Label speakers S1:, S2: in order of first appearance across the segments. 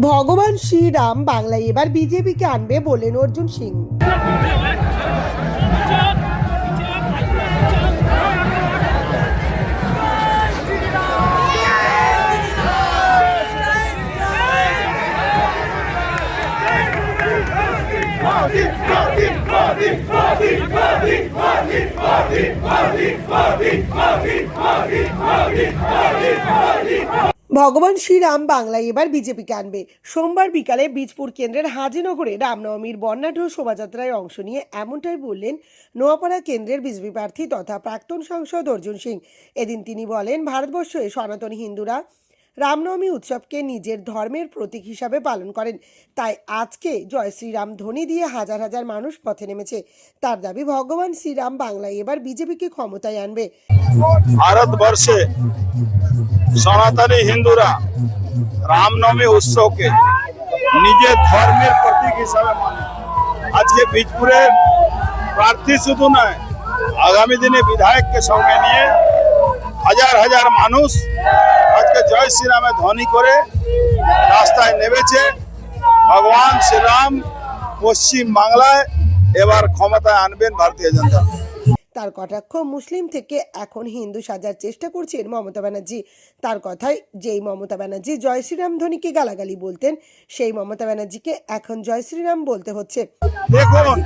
S1: ভগবান শ্রীরাম বাংলায় এবার বিজেপিকে আনবে বললেন অর্জুন সিং। ভগবান শ্রীরাম বাংলায় এবার বিজেপিকে আনবে। সোমবার বিকালে বীজপুর কেন্দ্রের হাজিনগরে রামনবমীর বর্ণাঢ্য শোভাযাত্রায় অংশ নিয়ে এমনটাই বললেন নোয়াপাড়া কেন্দ্রের বিজেপি প্রার্থী তথা প্রাক্তন সাংসদ অর্জুন সিং। এদিন তিনি বলেন, ভারতবর্ষে সনাতনী হিন্দুরা রামনবমী উৎসবকে নিজের ধর্মের প্রতীক হিসাবে পালন করেন, তাই আজকে জয় শ্রীরাম ধ্বনি দিয়ে হাজার হাজার মানুষ পথে নেমেছে। তার দাবি, ভগবান শ্রীরাম বাংলায় এবার বিজেপিকে ক্ষমতায় আনবে।
S2: ভারতবর্ষে সনাতনী হিন্দুরা রামনবমী উৎসবকে নিজের ধর্মের প্রতীক হিসাবে মানে। আজকে বীজপুরের প্রার্থী শুধু নয়, আগামী দিনে বিধায়ককে সঙ্গে নিয়ে হাজার হাজার মানুষ আজকে জয় শ্রীরামের ধ্বনি করে রাস্তায় নেমেছে। ভগবান শ্রীরাম পশ্চিম বাংলায় এবার ক্ষমতায় আনবেন ভারতীয় জনতা।
S1: তার কটাক্ষ, মুসলিম থেকে এখন হিন্দু সাজার চেষ্টা করছেন মমতা ব্যানার্জি। তার কথায়, যেই মমতা ব্যানার্জি জয় শ্রীরাম ধ্বনিকে গালাগালি বলতেন, সেই মমতা ব্যানার্জিকে এখন জয় শ্রীরাম বলতে হচ্ছে।
S2: দেখুন,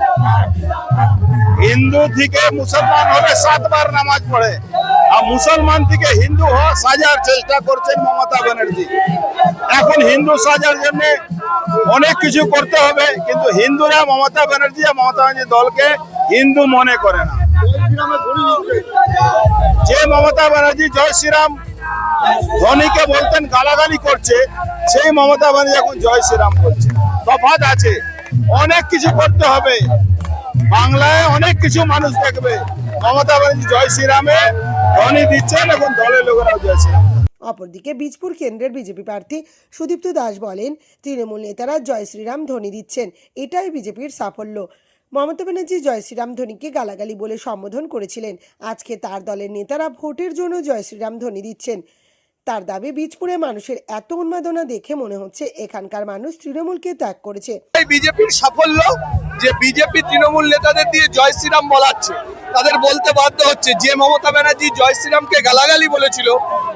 S2: হিন্দু থেকে মুসলমান হলে 7 বার নামাজ পড়ে, আর মুসলমান থেকে হিন্দু হওয়া সাজার চেষ্টা করছেন মমতা ব্যানার্জি। এখন হিন্দু সাজার জন্য অনেক কিছু করতে হবে, কিন্তু হিন্দুরা মমতা ব্যানার্জি আর মমতা ব্যানার্জি দলকে হিন্দু মনে করে না। যে মমতা ব্যানার্জি জয় শ্রীরাম ধ্বনিকে বলতেন গালাগালি করছে, সেই মমতা ব্যানার্জি এখন জয় শ্রীরাম বলছে। তফাৎ আছে, অনেক কিছু করতে হবে। বাংলায় অনেক কিছু মানুষ দেখবে মমতা ব্যানার্জি জয় শ্রীরামে ধ্বনি দিচ্ছেন, এখন দলের লোকেরাও জয় শ্রীরাম।
S1: অপরদিকে বীজপুর কেন্দ্রের বিজেপি প্রার্থী সুদীপ্ত দাস বলেন, তৃণমূল নেতারা জয় শ্রীরাম ধ্বনি দিচ্ছেন, এটাই বিজেপির সাফল্য। মমতা ব্যানার্জি জয় শ্রীরাম ধ্বনিকে গালাগালি বলে সম্বোধন করেছিলেন, আজকে তার দলের নেতারা ভোটের জন্য জয় শ্রীরাম ধ্বনি দিচ্ছেন। তার দাবি, বীজপুরে মানুষের এত উন্মাদনা দেখে মনে হচ্ছে এখানকার মানুষ তৃণমূলকে ত্যাগ করেছে।
S3: বিজেপির সাফল্য যে বিজেপি তৃণমূল নেতাদের দিয়ে জয় শ্রীরাম বলাচ্ছে, তাদের বলতে বাধ্য হচ্ছে যে মমতা ব্যানার্জি জয় শ্রীরামকে গালাগালি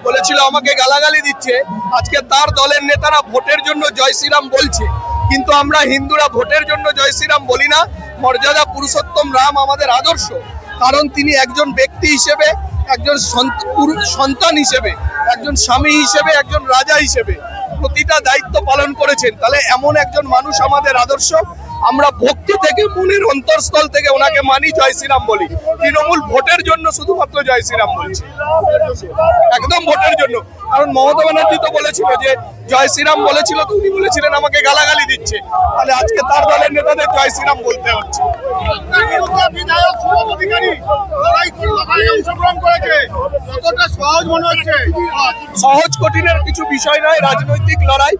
S3: বলেছিল আমাকে গালাগালি দিচ্ছে, আজকে তার দলের নেতারা ভোটের জন্য জয় শ্রীরাম বলছে। কিন্তু আমরা হিন্দুরা ভোটের জন্য জয় শ্রীরাম বলি না। মর্যাদা পুরুষোত্তম রাম আমাদের আদর্শ, কারণ তিনি একজন ব্যক্তি হিসেবে, একজন সন্তান হিসেবে, একজন স্বামী হিসেবে, একজন রাজা হিসেবে প্রতিটা দায়িত্ব পালন করেছেন। তাহলে এমন একজন মানুষ আমাদের আদর্শ। আমরা ভক্তি থেকে, মনের অন্তরস্থল থেকে ওনাকে মানি, জয় শ্রীরাম বলি। তৃণমূল ভোটের জন্য শুধুমাত্র জয় শ্রীরাম বলছে, একদম ভোটের জন্য। কারণ মমতা ব্যানার্জি তো বলেছিল যে জয় শ্রীরাম বলেছিল, তো উনি বলেছিলেন আমাকে গালাগালি দিচ্ছে, তাহলে আজকে তার দলের নেতাদের জয় শ্রীরাম বলতে হচ্ছে। সহজ কঠিনের কিছু বিষয় নয়, রাজনৈতিক লড়াই,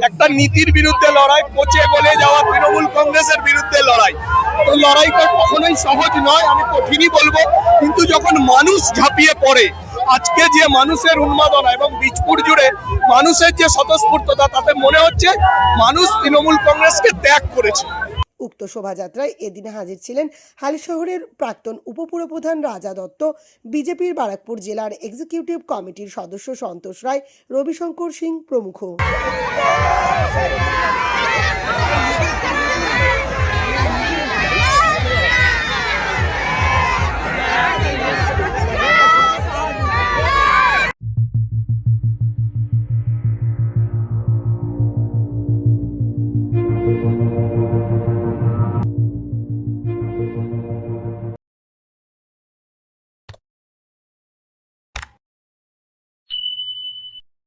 S3: একটা নীতির বিরুদ্ধে লড়াই, পচে গলে যাওয়া তৃণমূল কংগ্রেসের বিরুদ্ধে লড়াই। তো লড়াইটা কখনোই সহজ নয়, আমি কঠিনই বলবো। কিন্তু যখন মানুষ ঝাঁপিয়ে পড়ে, আজকে যে মানুষের উন্মাদনা এবং বীজপুর জুড়ে মানুষের যে স্বতঃস্ফূর্ততা, তাতে মনে হচ্ছে মানুষ তৃণমূল কংগ্রেসকে ত্যাগ করেছে।
S1: উক্ত শোভাযাত্রায় এদিন হাজির ছিলেন হালিশহরের প্রাক্তন উপপুরপ্রধান রাজা দত্ত, বিজেপির বারাকপুর জেলার এক্সিকিউটিভ কমিটির সদস্য সন্তোষ রায়, রবিশঙ্কর সিং প্রমুখ।